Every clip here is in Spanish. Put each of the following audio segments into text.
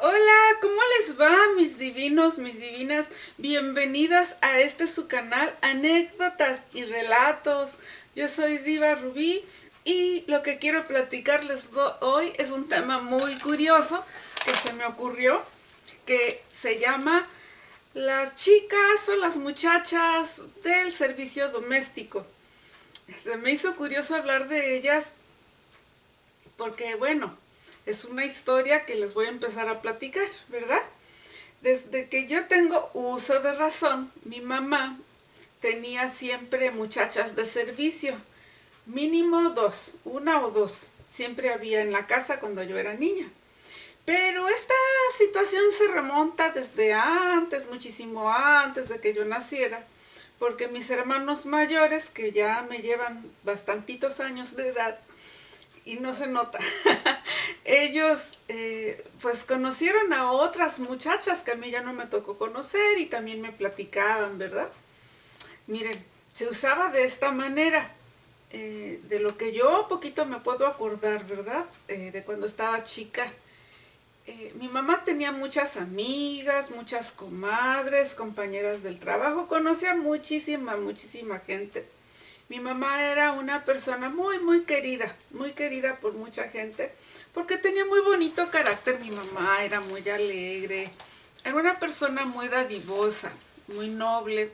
Hola, ¿cómo les va, mis divinos, mis divinas? Bienvenidas a su canal, Anécdotas y Relatos. Yo soy Diva Rubí y lo que quiero platicarles hoy es un tema muy curioso que se me ocurrió, que se llama las chicas o las muchachas del servicio doméstico. Se me hizo curioso hablar de ellas porque, bueno, es una historia que les voy a empezar a platicar, ¿verdad? Desde que yo tengo uso de razón, mi mamá tenía siempre muchachas de servicio, mínimo dos, una o dos, siempre había en la casa cuando yo era niña. Pero esta situación se remonta desde antes, muchísimo antes de que yo naciera, porque mis hermanos mayores, que ya me llevan bastantitos años de edad, y no se nota. Ellos pues conocieron a otras muchachas que a mí ya no me tocó conocer y también me platicaban, ¿verdad? Miren, se usaba de esta manera, de lo que yo poquito me puedo acordar, ¿verdad? De cuando estaba chica. Mi mamá tenía muchas amigas, muchas comadres, compañeras del trabajo, conocía muchísima, muchísima gente. Mi mamá era una persona muy querida por mucha gente, porque tenía muy bonito carácter. Mi mamá era muy alegre, era una persona muy dadivosa, muy noble.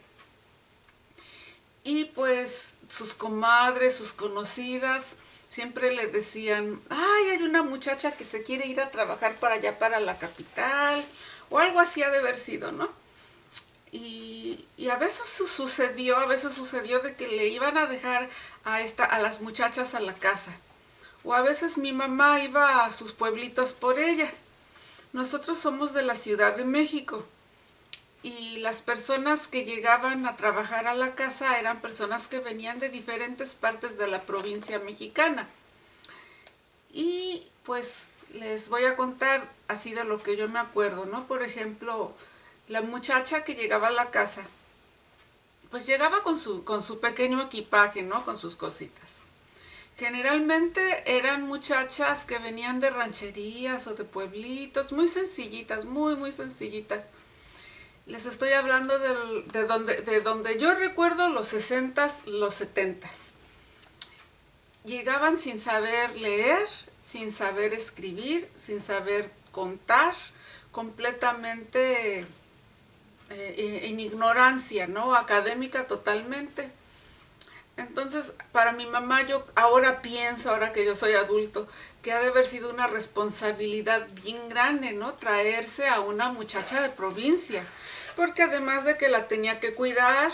Y pues sus comadres, sus conocidas, siempre le decían, ay, hay una muchacha que se quiere ir a trabajar para allá, para la capital, o algo así ha de haber sido, ¿no? Y a veces sucedió de que le iban a dejar a las muchachas a la casa. O a veces mi mamá iba a sus pueblitos por ellas. Nosotros somos de la Ciudad de México y las personas que llegaban a trabajar a la casa eran personas que venían de diferentes partes de la provincia mexicana. Y pues les voy a contar así de lo que yo me acuerdo, ¿no? Por ejemplo, la muchacha que llegaba a la casa, pues llegaba con su pequeño equipaje, ¿no? Con sus cositas. Generalmente eran muchachas que venían de rancherías o de pueblitos, muy sencillitas, muy sencillitas. Les estoy hablando de donde yo recuerdo los 60s, los 70s. Llegaban sin saber leer, sin saber escribir, sin saber contar, completamente en ignorancia, ¿no? Académica totalmente. Entonces, para mi mamá, yo ahora pienso, ahora que yo soy adulto, que ha de haber sido una responsabilidad bien grande, ¿no? Traerse a una muchacha de provincia, porque además de que la tenía que cuidar,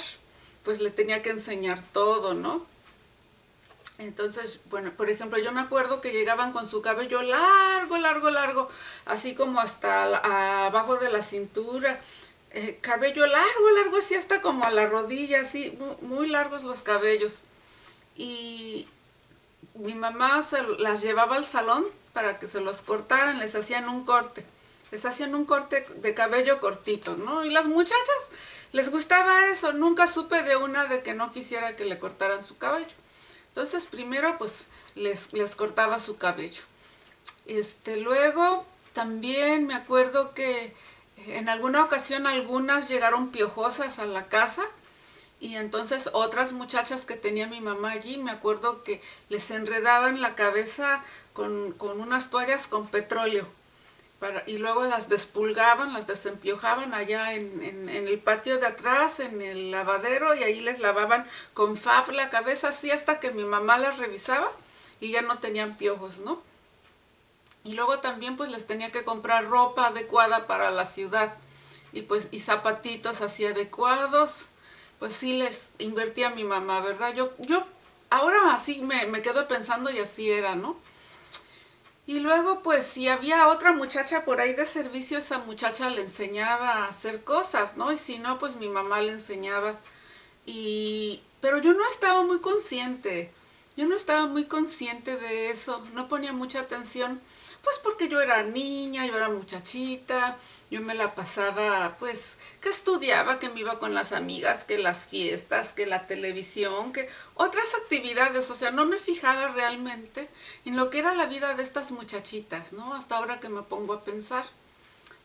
pues le tenía que enseñar todo, ¿no? Entonces, bueno, por ejemplo, yo me acuerdo que llegaban con su cabello largo, así como hasta abajo de la cintura, cabello largo, así hasta como a la rodilla, así, muy largos los cabellos. Y mi mamá se las llevaba al salón para que se los cortaran, les hacían un corte de cabello cortito, ¿no? Y las muchachas les gustaba eso, nunca supe de una de que no quisiera que le cortaran su cabello. Entonces primero pues les cortaba su cabello. Luego también me acuerdo que en alguna ocasión algunas llegaron piojosas a la casa y entonces otras muchachas que tenía mi mamá allí, me acuerdo que les enredaban la cabeza con unas toallas con petróleo. Y luego las despulgaban, las desempiojaban allá en el patio de atrás, en el lavadero, y ahí les lavaban con faf la cabeza así hasta que mi mamá las revisaba y ya no tenían piojos, ¿no? Y luego también pues les tenía que comprar ropa adecuada para la ciudad y zapatitos así adecuados. Pues sí les invertía mi mamá, ¿verdad? Yo ahora así me quedo pensando y así era, ¿no? Y luego, pues, si había otra muchacha por ahí de servicio, esa muchacha le enseñaba a hacer cosas, ¿no? Y si no, pues mi mamá le enseñaba. Pero yo no estaba muy consciente. Yo no estaba muy consciente de eso. No ponía mucha atención. Pues porque yo era niña, yo era muchachita, yo me la pasaba, pues, que estudiaba, que me iba con las amigas, que las fiestas, que la televisión, que otras actividades, o sea, no me fijaba realmente en lo que era la vida de estas muchachitas, ¿no? Hasta ahora que me pongo a pensar.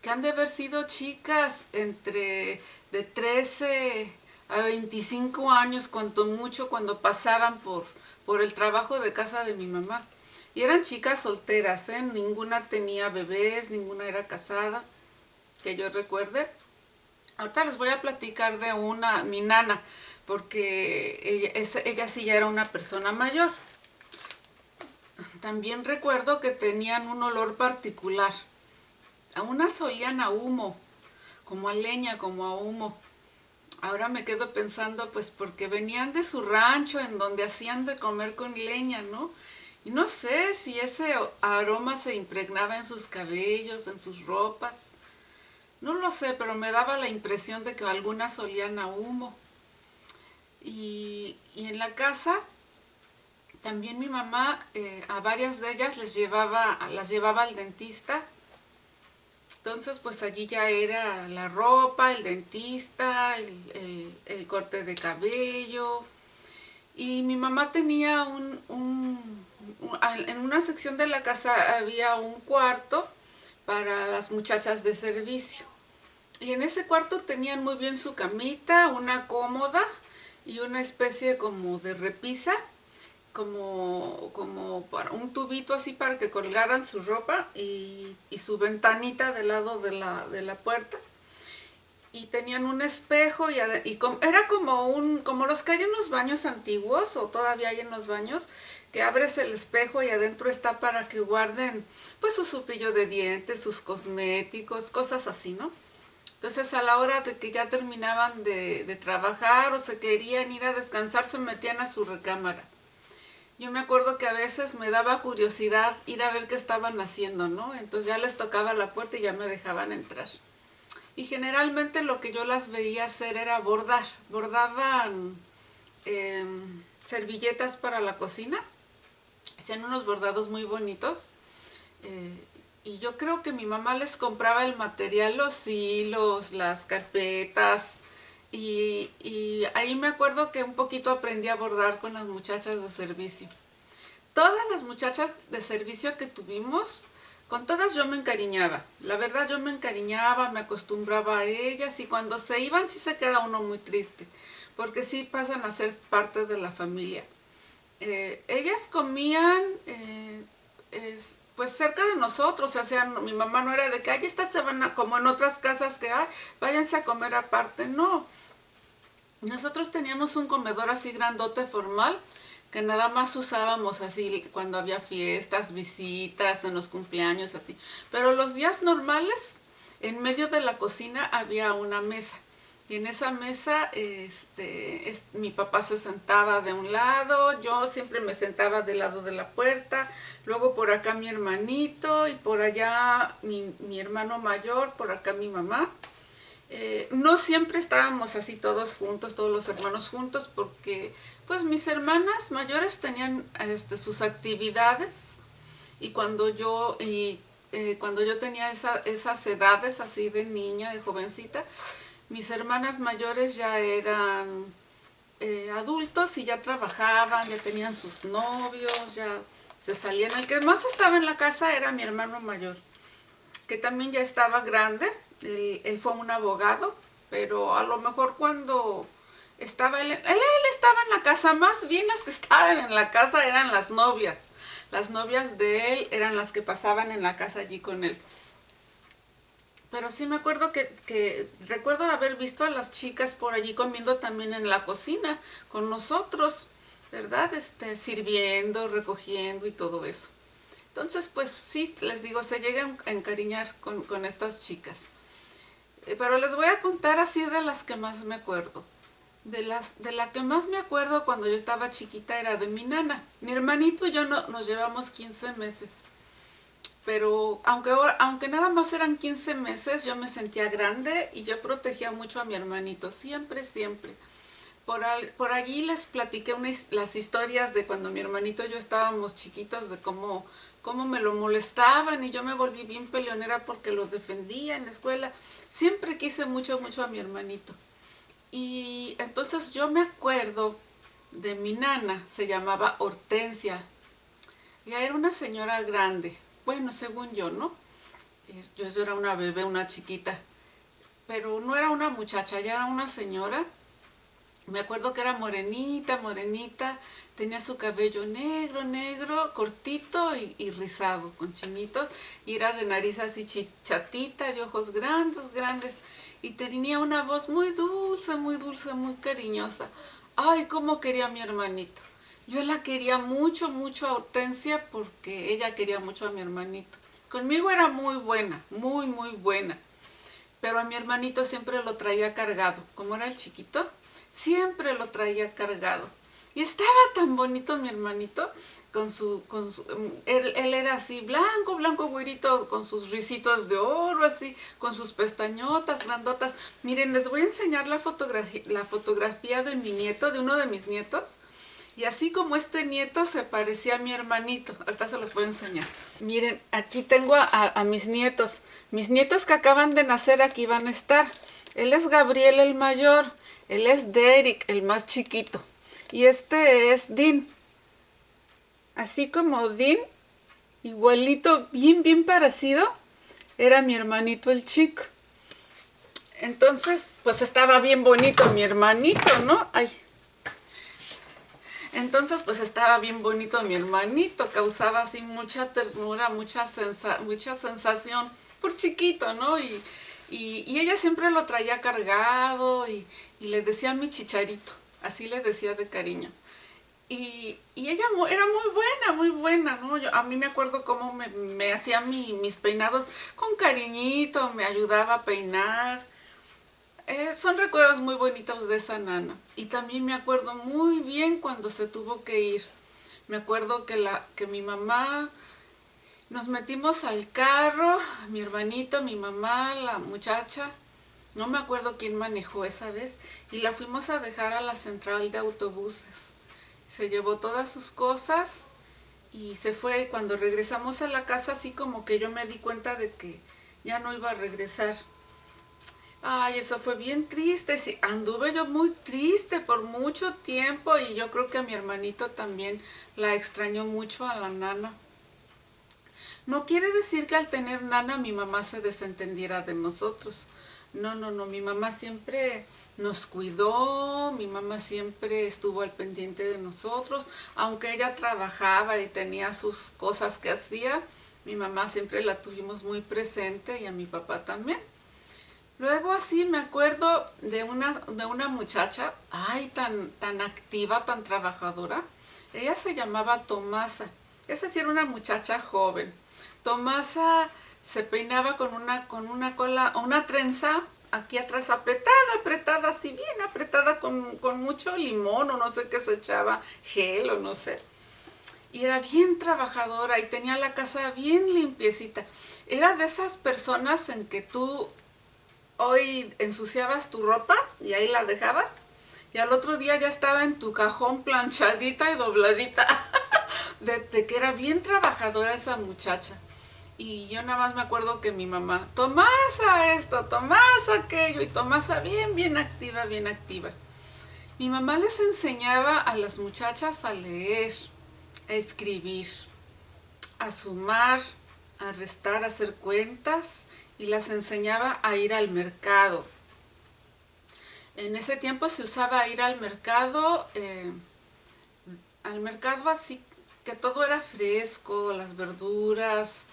que han de haber sido chicas entre de 13 a 25 años, cuanto mucho, cuando pasaban por el trabajo de casa de mi mamá. Y eran chicas solteras, ¿eh? Ninguna tenía bebés, ninguna era casada, que yo recuerde. Ahorita les voy a platicar de mi nana, porque ella sí ya era una persona mayor. También recuerdo que tenían un olor particular. A unas olían a humo, como a leña, como a humo. Ahora me quedo pensando, pues porque venían de su rancho en donde hacían de comer con leña, ¿no? Y no sé si ese aroma se impregnaba en sus cabellos, en sus ropas. No lo sé, pero me daba la impresión de que algunas olían a humo. Y en la casa también mi mamá, a varias de ellas las llevaba al dentista. Entonces, pues allí ya era la ropa, el dentista, el corte de cabello. Y mi mamá tenía en una sección de la casa había un cuarto para las muchachas de servicio. Y en ese cuarto tenían muy bien su camita, una cómoda y una especie como de repisa, como para un tubito así para que colgaran su ropa y su ventanita del lado de la puerta. Y tenían un espejo era como los que hay en los baños antiguos, o todavía hay en los baños, que abres el espejo y adentro está para que guarden pues su cepillo de dientes, sus cosméticos, cosas así, ¿no? Entonces a la hora de que ya terminaban de trabajar o se querían ir a descansar, se metían a su recámara. Yo me acuerdo que a veces me daba curiosidad ir a ver qué estaban haciendo, ¿no? Entonces ya les tocaba la puerta y ya me dejaban entrar. Y generalmente lo que yo las veía hacer era bordar. Bordaban servilletas para la cocina. Hacían unos bordados muy bonitos. Y yo creo que mi mamá les compraba el material, los hilos, las carpetas. Y ahí me acuerdo que un poquito aprendí a bordar con las muchachas de servicio. Todas las muchachas de servicio que tuvimos, con todas yo me encariñaba. La verdad, yo me encariñaba, me acostumbraba a ellas, y cuando se iban sí se queda uno muy triste, porque sí pasan a ser parte de la familia. Ellas comían pues cerca de nosotros, o sea, mi mamá no era de que, ay, estas se van a, como en otras casas que, ay, váyanse a comer aparte, no. Nosotros teníamos un comedor así grandote, formal, que nada más usábamos así cuando había fiestas, visitas, en los cumpleaños, así. Pero los días normales, en medio de la cocina había una mesa. Y en esa mesa mi papá se sentaba de un lado, yo siempre me sentaba del lado de la puerta, luego por acá mi hermanito y por allá mi hermano mayor, por acá mi mamá. No siempre estábamos así todos juntos, todos los hermanos juntos, porque pues mis hermanas mayores tenían sus actividades, y cuando yo tenía esas edades así de niña, de jovencita, mis hermanas mayores ya eran adultos y ya trabajaban, ya tenían sus novios, ya se salían. El que más estaba en la casa era mi hermano mayor, que también ya estaba grande. Él fue un abogado, pero a lo mejor cuando estaba él estaba en la casa, más bien las que estaban en la casa eran las novias. Las novias de él eran las que pasaban en la casa allí con él. Pero sí me acuerdo que recuerdo haber visto a las chicas por allí comiendo también en la cocina con nosotros, ¿verdad? Sirviendo, recogiendo y todo eso. Entonces, pues sí, les digo, se llegan a encariñar con estas chicas. Pero les voy a contar así de las que más me acuerdo. De la que más me acuerdo cuando yo estaba chiquita era de mi nana. Mi hermanito y yo nos llevamos 15 meses. Pero aunque nada más eran 15 meses, yo me sentía grande y yo protegía mucho a mi hermanito, siempre, siempre. Por allí les platiqué las historias de cuando mi hermanito y yo estábamos chiquitos, de cómo me lo molestaban, y yo me volví bien peleonera porque lo defendía en la escuela. Siempre quise mucho, mucho a mi hermanito. Y entonces yo me acuerdo de mi nana, se llamaba Hortensia. Ya era una señora grande, bueno, según yo, ¿no? Yo era una bebé, una chiquita, pero no era una muchacha, ya era una señora. Me acuerdo que era morenita, morenita, tenía su cabello negro, negro, cortito y rizado, con chinitos, y era de nariz así chatita, de ojos grandes, grandes, y tenía una voz muy dulce, muy cariñosa. Ay, cómo quería a mi hermanito. Yo la quería mucho, mucho a Hortensia porque ella quería mucho a mi hermanito. Conmigo era muy buena, muy, muy buena. Pero a mi hermanito siempre lo traía cargado. Como era el chiquito, siempre lo traía cargado. Y estaba tan bonito mi hermanito, él era así, blanco, blanco, güerito, con sus risitos de oro, así, con sus pestañotas grandotas. Miren, les voy a enseñar la fotografía de mi nieto, de uno de mis nietos. Y así como este nieto se parecía a mi hermanito. Ahorita se los voy a enseñar. Miren, aquí tengo a mis nietos que acaban de nacer aquí van a estar. Él es Gabriel el mayor, él es Derek el más chiquito y este es Dean. Así como Dean, igualito, bien, bien parecido, era mi hermanito el chico. Entonces, pues estaba bien bonito mi hermanito, ¿no? Ay. Entonces, pues estaba bien bonito mi hermanito, causaba así mucha ternura, mucha sensación, por chiquito, ¿no? Y ella siempre lo traía cargado y le decía mi chicharito, así le decía de cariño. Y ella era muy buena, ¿no? A mí me acuerdo cómo me hacía mis peinados con cariñito, me ayudaba a peinar. Son recuerdos muy bonitos de esa nana. Y también me acuerdo muy bien cuando se tuvo que ir. Me acuerdo que mi mamá, nos metimos al carro, mi hermanito, mi mamá, la muchacha, no me acuerdo quién manejó esa vez, y la fuimos a dejar a la central de autobuses. Se llevó todas sus cosas y se fue. Cuando regresamos a la casa, así como que yo me di cuenta de que ya no iba a regresar. Ay, eso fue bien triste. Sí, anduve yo muy triste por mucho tiempo y yo creo que a mi hermanito también la extrañó mucho a la nana. No quiere decir que al tener nana mi mamá se desentendiera de nosotros. No, no, no, mi mamá siempre nos cuidó, mi mamá siempre estuvo al pendiente de nosotros, aunque ella trabajaba y tenía sus cosas que hacía, mi mamá siempre la tuvimos muy presente y a mi papá también. Luego así me acuerdo de una muchacha, ay, tan activa, tan trabajadora. Ella se llamaba Tomasa. Esa sí era una muchacha joven. Tomasa se peinaba con una cola, una trenza aquí atrás apretada, así bien apretada con mucho limón o no sé qué se echaba, gel o no sé. Y era bien trabajadora y tenía la casa bien limpiecita. Era de esas personas en que tú hoy ensuciabas tu ropa y ahí la dejabas y al otro día ya estaba en tu cajón planchadita y dobladita de que era bien trabajadora esa muchacha. Y yo nada más me acuerdo que mi mamá, Tomasa esto, Tomasa aquello, y Tomasa bien, bien activa, bien activa. Mi mamá les enseñaba a las muchachas a leer, a escribir, a sumar, a restar, a hacer cuentas y las enseñaba a ir al mercado. En ese tiempo se usaba ir al mercado así que todo era fresco, las verduras,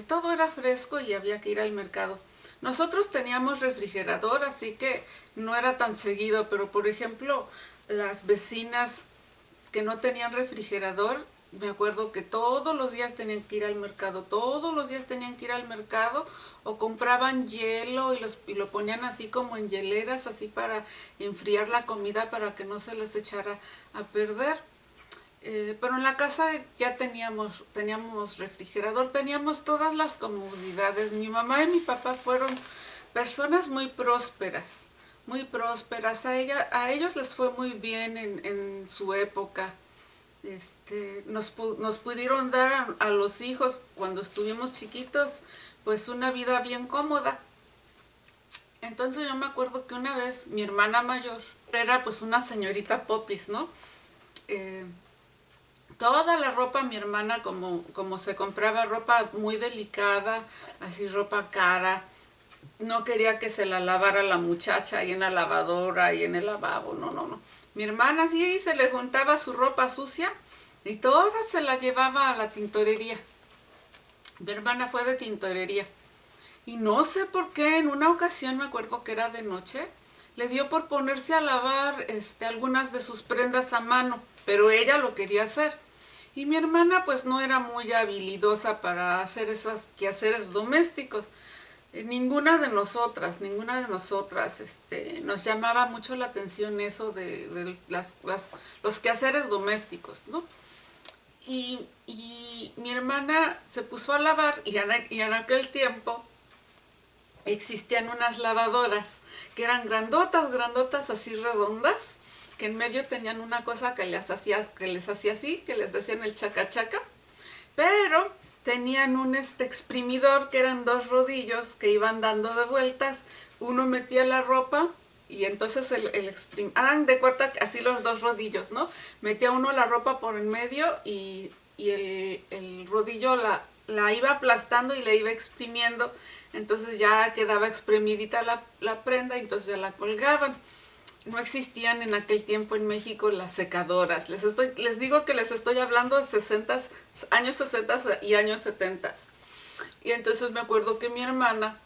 todo era fresco y había que ir al mercado. Nosotros teníamos refrigerador, así que no era tan seguido, pero por ejemplo, las vecinas que no tenían refrigerador, me acuerdo que todos los días tenían que ir al mercado, todos los días tenían que ir al mercado o compraban hielo y lo ponían así como en hieleras, así para enfriar la comida para que no se les echara a perder. Pero en la casa ya teníamos refrigerador, teníamos todas las comodidades. Mi mamá y mi papá fueron personas muy prósperas, muy prósperas. A ellos les fue muy bien en su época. Nos pudieron dar a los hijos cuando estuvimos chiquitos pues una vida bien cómoda. Entonces yo me acuerdo que una vez mi hermana mayor era pues una señorita popis, ¿no? toda la ropa, mi hermana, como se compraba ropa muy delicada, así ropa cara, no quería que se la lavara la muchacha ahí en la lavadora y en el lavabo, no, no, no. Mi hermana sí se le juntaba su ropa sucia y toda se la llevaba a la tintorería. Mi hermana fue de tintorería. Y no sé por qué, en una ocasión, me acuerdo que era de noche, le dio por ponerse a lavar algunas de sus prendas a mano, pero ella lo quería hacer. Y mi hermana pues no era muy habilidosa para hacer esos quehaceres domésticos. Ninguna de nosotras, nos llamaba mucho la atención eso de los quehaceres domésticos, ¿no? Y mi hermana se puso a lavar y en aquel tiempo existían unas lavadoras que eran grandotas, grandotas, así redondas, que en medio tenían una cosa que les hacía así, que les decían el chaca chaca, pero tenían un exprimidor que eran dos rodillos que iban dando de vueltas, uno metía la ropa y entonces de cuenta así los dos rodillos, ¿no? Metía uno la ropa por en medio y el rodillo la iba aplastando y le iba exprimiendo, entonces ya quedaba exprimidita la prenda y entonces ya la colgaban. No existían en aquel tiempo en México las secadoras. Les digo que les estoy hablando de años 60 y años 70. Y entonces me acuerdo que mi hermana,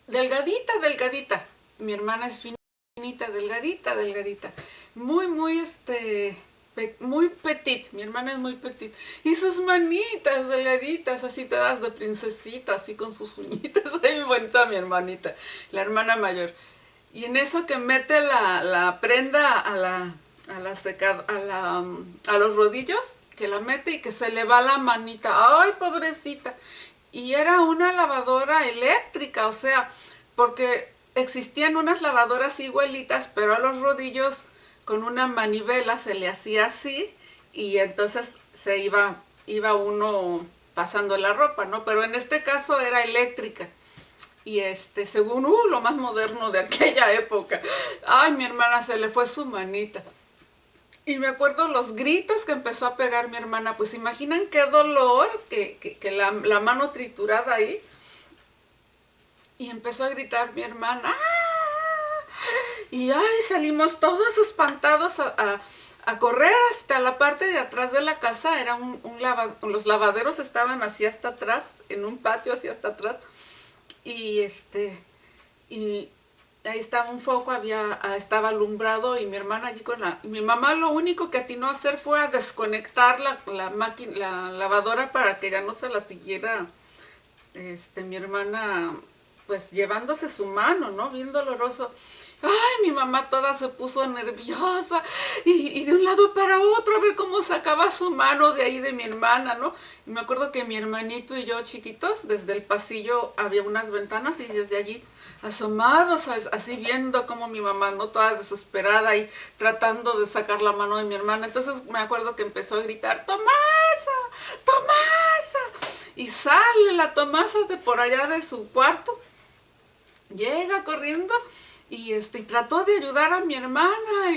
delgadita, delgadita, mi hermana es finita, delgadita, delgadita, muy, muy, muy petit, mi hermana es muy petit, y sus manitas delgaditas, así te das de princesita, así con sus uñitas, ahí bonita mi hermanita, la hermana mayor. Y en eso que mete la prenda a los rodillos, que la mete y que se le va la manita. ¡Ay, pobrecita! Y era una lavadora eléctrica, o sea, porque existían unas lavadoras igualitas, pero a los rodillos con una manivela se le hacía así y entonces iba uno pasando la ropa, ¿no? Pero en este caso era eléctrica. Y según, lo más moderno de aquella época. Ay, mi hermana se le fue su manita. Y me acuerdo los gritos que empezó a pegar mi hermana. Pues imaginan qué dolor que la mano triturada ahí. Y empezó a gritar mi hermana. ¡Ah! Y ay, salimos todos espantados a correr hasta la parte de atrás de la casa. Era los lavaderos estaban así hasta atrás, en un patio así hasta atrás. Y y ahí estaba un foco, estaba alumbrado y mi hermana allí mi mamá lo único que atinó a hacer fue a desconectar la lavadora para que ya no se la siguiera mi hermana pues llevándose su mano, ¿no? Bien doloroso. Ay, mi mamá toda se puso nerviosa y de un lado para otro a ver cómo sacaba su mano de ahí de mi hermana, ¿no? Y me acuerdo que mi hermanito y yo chiquitos, desde el pasillo había unas ventanas y desde allí asomados, así viendo como mi mamá, ¿no? Toda desesperada y tratando de sacar la mano de mi hermana. Entonces me acuerdo que empezó a gritar, ¡Tomasa! ¡Tomasa! Y sale la Tomasa de por allá de su cuarto, llega corriendo y trató de ayudar a mi hermana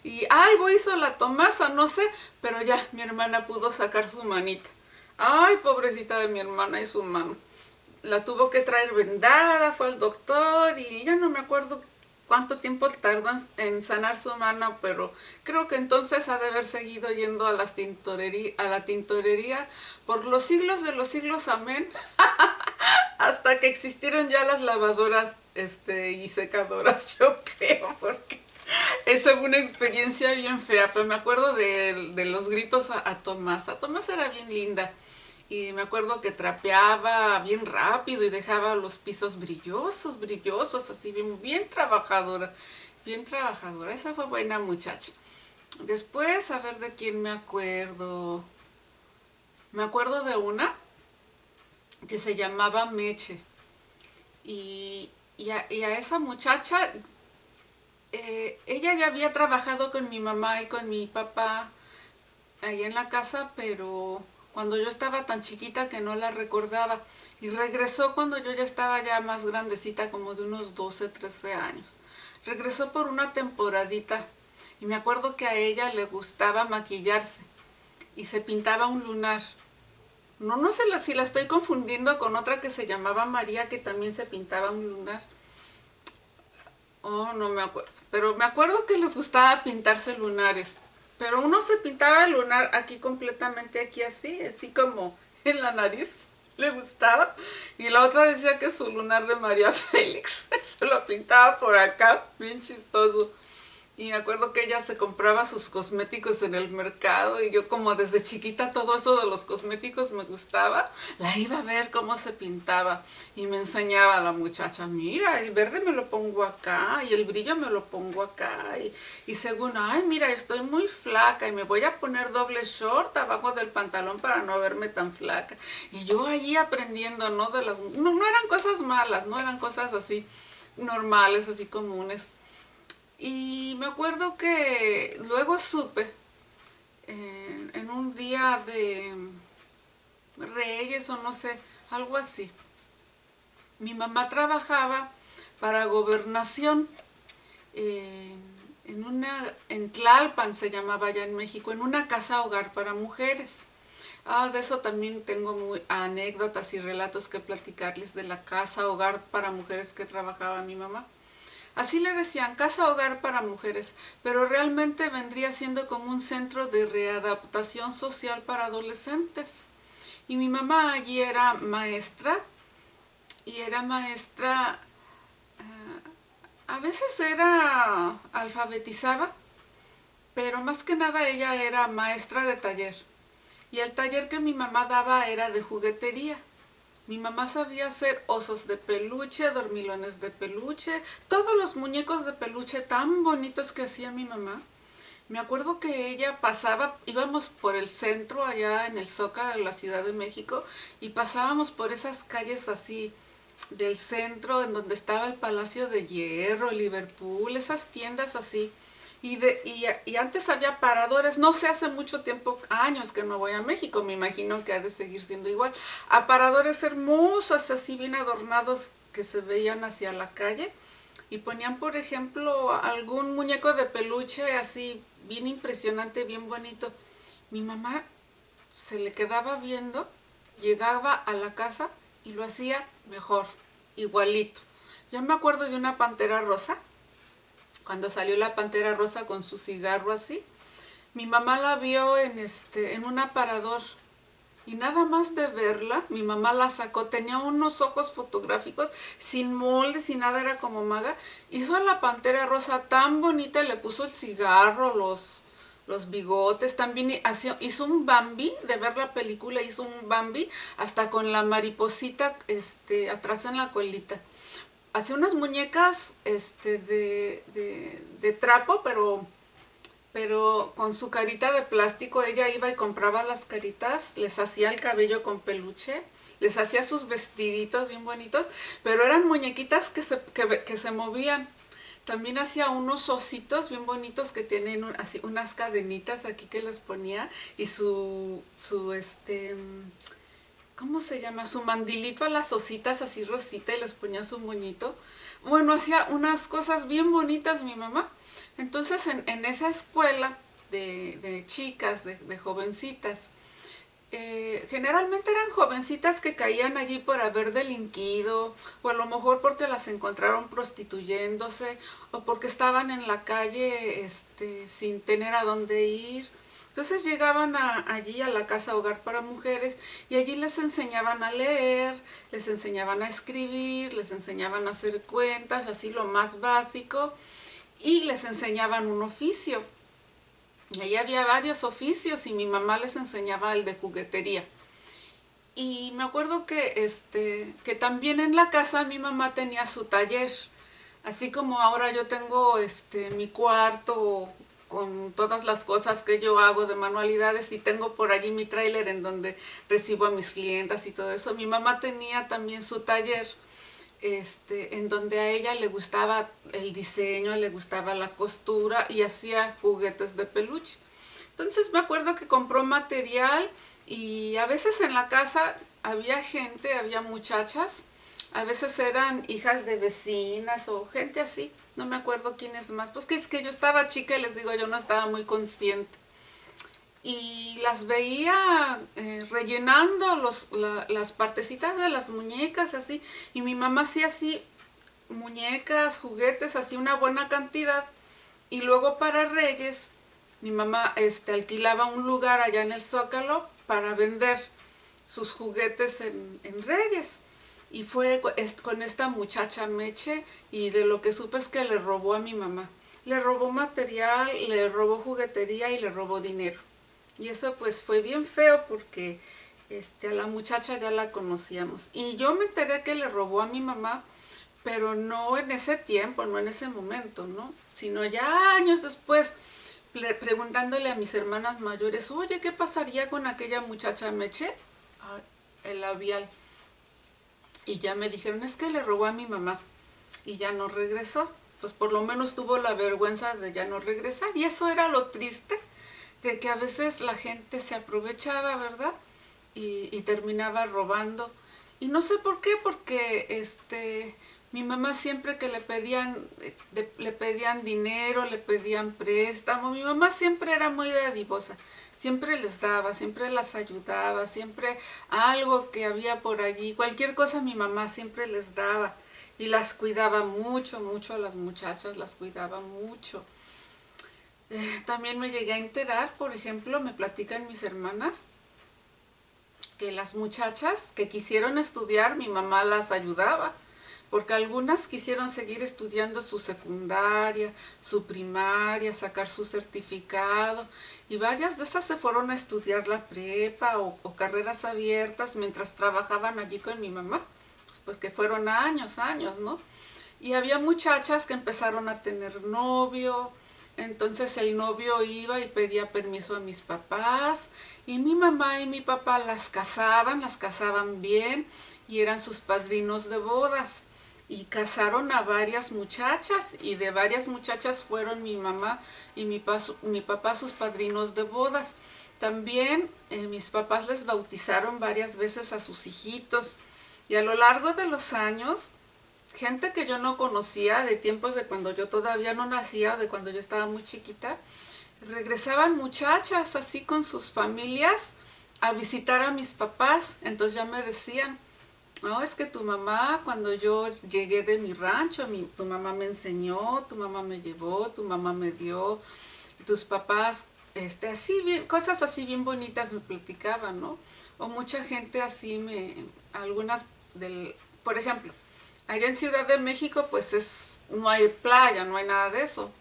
y algo hizo la Tomasa, no sé, pero ya mi hermana pudo sacar su manita. Ay, pobrecita de mi hermana y su mano. La tuvo que traer vendada, fue al doctor y ya no me acuerdo cuánto tiempo tardó en sanar su mano, pero creo que entonces ha de haber seguido yendo a la tintorería por los siglos de los siglos, amén. Hasta que existieron ya las lavadoras y secadoras, yo creo, porque esa fue una experiencia bien fea, pero me acuerdo de los gritos a Tomás. A Tomás era bien linda y me acuerdo que trapeaba bien rápido y dejaba los pisos brillosos, brillosos, así bien, bien trabajadora, bien trabajadora. Esa fue buena muchacha. Después, a ver de quién me acuerdo. Me acuerdo de una que se llamaba Meche. Y a esa muchacha, ella ya había trabajado con mi mamá y con mi papá ahí en la casa, pero cuando yo estaba tan chiquita que no la recordaba. Y regresó cuando yo ya estaba ya más grandecita, como de unos 12, 13 años. Regresó por una temporadita. Y me acuerdo que a ella le gustaba maquillarse. y se pintaba un lunar. No, no sé si la estoy confundiendo con otra que se llamaba María, que también se pintaba un lunar. Oh, no me acuerdo. Pero me acuerdo que les gustaba pintarse lunares. Pero uno se pintaba el lunar aquí completamente, aquí así, así como en la nariz. Le gustaba. Y la otra decía que su lunar de María Félix se lo pintaba por acá, bien chistoso. Y me acuerdo que ella se compraba sus cosméticos en el mercado y yo como desde chiquita todo eso de los cosméticos me gustaba, la iba a ver cómo se pintaba y me enseñaba a la muchacha, mira, el verde me lo pongo acá y el brillo me lo pongo acá y según, ay, mira, estoy muy flaca y me voy a poner doble short abajo del pantalón para no verme tan flaca. Y yo allí aprendiendo, ¿no? No eran cosas malas, no eran cosas así normales, así comunes. Y me acuerdo que luego supe en un día de Reyes o no sé, algo así. Mi mamá trabajaba para Gobernación en Tlalpan se llamaba allá en México, en una casa hogar para mujeres. Ah, de eso también tengo anécdotas y relatos que platicarles de la casa hogar para mujeres que trabajaba mi mamá. Así le decían, casa hogar para mujeres, pero realmente vendría siendo como un centro de readaptación social para adolescentes. Y mi mamá allí era maestra, y era maestra, a veces era alfabetizaba, pero más que nada ella era maestra de taller. Y el taller que mi mamá daba era de juguetería. Mi mamá sabía hacer osos de peluche, dormilones de peluche, todos los muñecos de peluche tan bonitos que hacía mi mamá. Me acuerdo que ella pasaba, íbamos por el centro allá en el Zócalo de la Ciudad de México y pasábamos por esas calles así del centro en donde estaba el Palacio de Hierro, Liverpool, esas tiendas así. Y antes había paradores, no sé, hace mucho tiempo, años que no voy a México, me imagino que ha de seguir siendo igual, a paradores hermosos, así bien adornados que se veían hacia la calle y ponían, por ejemplo, algún muñeco de peluche así bien impresionante, bien bonito. Mi mamá se le quedaba viendo, llegaba a la casa y lo hacía mejor, igualito. Yo me acuerdo de una pantera rosa, cuando salió la pantera rosa con su cigarro así, mi mamá la vio en un aparador y nada más de verla, mi mamá la sacó, tenía unos ojos fotográficos sin molde, sin nada, era como maga, hizo a la pantera rosa tan bonita, le puso el cigarro, los bigotes, también hizo un Bambi, de ver la película hizo un Bambi, hasta con la mariposita atrás en la colita. Hacía unas muñecas de trapo, pero con su carita de plástico. Ella iba y compraba las caritas, les hacía el cabello con peluche, les hacía sus vestiditos bien bonitos, pero eran muñequitas que se movían. También hacía unos ositos bien bonitos que tienen así unas cadenitas aquí que les ponía y ¿cómo se llama? Su mandilito a las ositas así rosita y les ponía su moñito. Bueno, hacía unas cosas bien bonitas mi mamá. Entonces en esa escuela de chicas, de jovencitas, generalmente eran jovencitas que caían allí por haber delinquido, o a lo mejor porque las encontraron prostituyéndose, o porque estaban en la calle sin tener a dónde ir. Entonces llegaban allí a la casa hogar para mujeres y allí les enseñaban a leer, les enseñaban a escribir, les enseñaban a hacer cuentas, así lo más básico, y les enseñaban un oficio. Y ahí había varios oficios y mi mamá les enseñaba el de juguetería. Y me acuerdo que también en la casa mi mamá tenía su taller. Así como ahora yo tengo mi cuarto con todas las cosas que yo hago de manualidades y tengo por allí mi tráiler en donde recibo a mis clientas y todo eso. Mi mamá tenía también su taller en donde a ella le gustaba el diseño, le gustaba la costura y hacía juguetes de peluche. Entonces me acuerdo que compró material y a veces en la casa había gente, había muchachas, a veces eran hijas de vecinas o gente así, no me acuerdo quiénes más, pues que es que yo estaba chica y les digo, yo no estaba muy consciente. y las veía rellenando las partecitas de las muñecas así, y mi mamá hacía así muñecas, juguetes, así una buena cantidad, y luego para Reyes mi mamá alquilaba un lugar allá en el Zócalo para vender sus juguetes en Reyes. Y fue con esta muchacha Meche, y de lo que supe es que le robó a mi mamá. Le robó material, le robó juguetería y le robó dinero. Y eso pues fue bien feo porque a la muchacha ya la conocíamos. Y yo me enteré que le robó a mi mamá, pero no en ese tiempo, no en ese momento, ¿no? Sino ya años después, preguntándole a mis hermanas mayores, oye, ¿qué pasaría con aquella muchacha Meche? Ah, el labial. Y ya me dijeron, es que le robó a mi mamá y ya no regresó. Pues por lo menos tuvo la vergüenza de ya no regresar. Y eso era lo triste, de que a veces la gente se aprovechaba, ¿verdad? Y terminaba robando. Y no sé por qué, porque mi mamá siempre que le pedían dinero, le pedían préstamo, mi mamá siempre era muy dadivosa, siempre les daba, siempre las ayudaba, siempre algo que había por allí, cualquier cosa mi mamá siempre les daba y las cuidaba mucho, mucho a las muchachas, las cuidaba mucho. También me llegué a enterar, por ejemplo, me platican mis hermanas, que las muchachas que quisieron estudiar, mi mamá las ayudaba, porque algunas quisieron seguir estudiando su secundaria, su primaria, sacar su certificado, y varias de esas se fueron a estudiar la prepa o carreras abiertas mientras trabajaban allí con mi mamá, pues que fueron años, años, ¿no? Y había muchachas que empezaron a tener novio, entonces el novio iba y pedía permiso a mis papás, y mi mamá y mi papá las casaban bien, y eran sus padrinos de bodas. Y casaron a varias muchachas, y de varias muchachas fueron mi mamá y mi papá sus padrinos de bodas. También mis papás les bautizaron varias veces a sus hijitos. Y a lo largo de los años, gente que yo no conocía, de tiempos de cuando yo todavía no nacía, de cuando yo estaba muy chiquita, regresaban muchachas así con sus familias a visitar a mis papás. Entonces ya me decían, no, es que tu mamá, cuando yo llegué de mi rancho, tu mamá me enseñó, tu mamá me llevó, tu mamá me dio, tus papás, así bien, cosas así bien bonitas me platicaban, ¿no? O mucha gente así algunas por ejemplo, allá en Ciudad de México pues no hay playa, no hay nada de eso.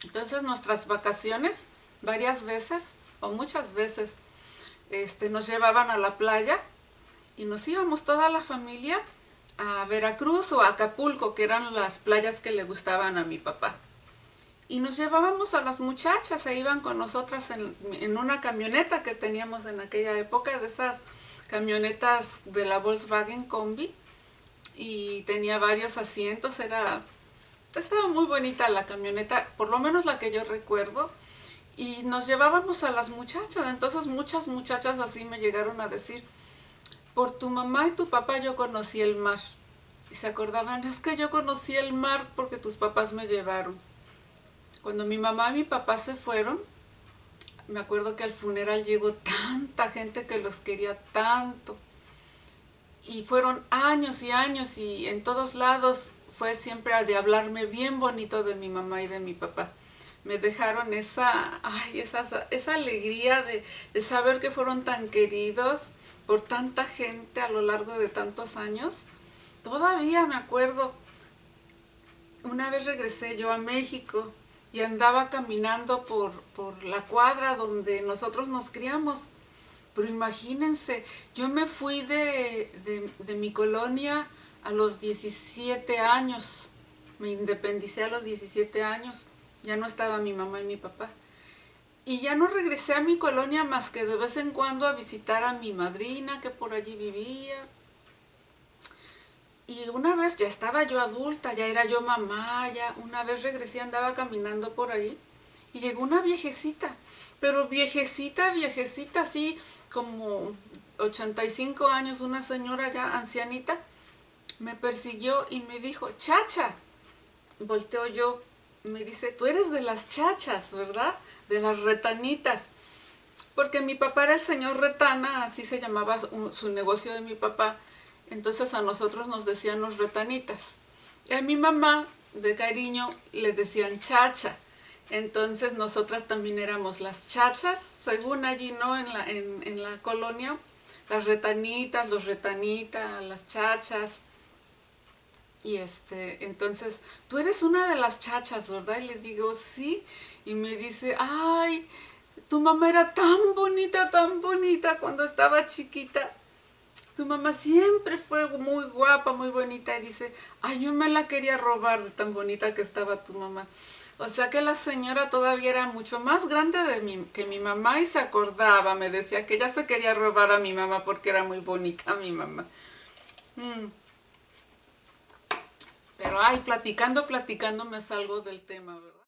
Entonces nuestras vacaciones, varias veces o muchas veces, nos llevaban a la playa y nos íbamos toda la familia a Veracruz o a Acapulco, que eran las playas que le gustaban a mi papá. Y nos llevábamos a las muchachas, se iban con nosotras en una camioneta que teníamos en aquella época, de esas camionetas de la Volkswagen Combi, y tenía varios asientos, estaba muy bonita la camioneta, por lo menos la que yo recuerdo, y nos llevábamos a las muchachas. Entonces muchas muchachas así me llegaron a decir, por tu mamá y tu papá yo conocí el mar. Y se acordaban, es que yo conocí el mar porque tus papás me llevaron. Cuando mi mamá y mi papá se fueron, me acuerdo que al funeral llegó tanta gente que los quería tanto. Y fueron años y años, y en todos lados fue siempre de hablarme bien bonito de mi mamá y de mi papá. Me dejaron esa alegría de saber que fueron tan queridos por tanta gente a lo largo de tantos años. Todavía me acuerdo, una vez regresé yo a México y andaba caminando por la cuadra donde nosotros nos criamos. Pero imagínense, yo me fui de mi colonia a los 17 años. Me independicé a los 17 años. Ya no estaba mi mamá y mi papá. Y ya no regresé a mi colonia más que de vez en cuando a visitar a mi madrina que por allí vivía. Y una vez ya estaba yo adulta, ya era yo mamá, ya una vez regresé, andaba caminando por ahí y llegó una viejecita, pero viejecita, viejecita, así como 85 años, una señora ya ancianita, me persiguió y me dijo, chacha. Volteo yo, me dice, tú eres de las chachas, ¿verdad? De las retanitas. porque mi papá era el señor Retana, así se llamaba su negocio de mi papá. Entonces a nosotros nos decían los retanitas. Y a mi mamá, de cariño, le decían chacha. Entonces nosotras también éramos las chachas, según allí, ¿no? En la colonia, las retanitas, los retanitas, las chachas. Y entonces, tú eres una de las chachas, ¿verdad? Y le digo, sí. Y me dice, ay, tu mamá era tan bonita cuando estaba chiquita. Tu mamá siempre fue muy guapa, muy bonita. Y dice, ay, yo me la quería robar de tan bonita que estaba tu mamá. O sea que la señora todavía era mucho más grande que mi mamá y se acordaba, me decía que ella se quería robar a mi mamá porque era muy bonita mi mamá. Pero ay, platicando me salgo del tema, ¿verdad?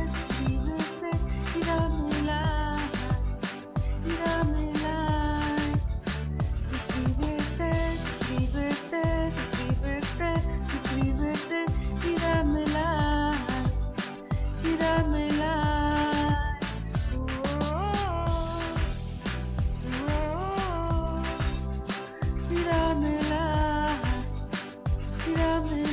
Suscríbete y dame like, y dame like. Suscríbete, suscríbete, suscríbete, suscríbete y dame like, y dame like. Y dame like, y dame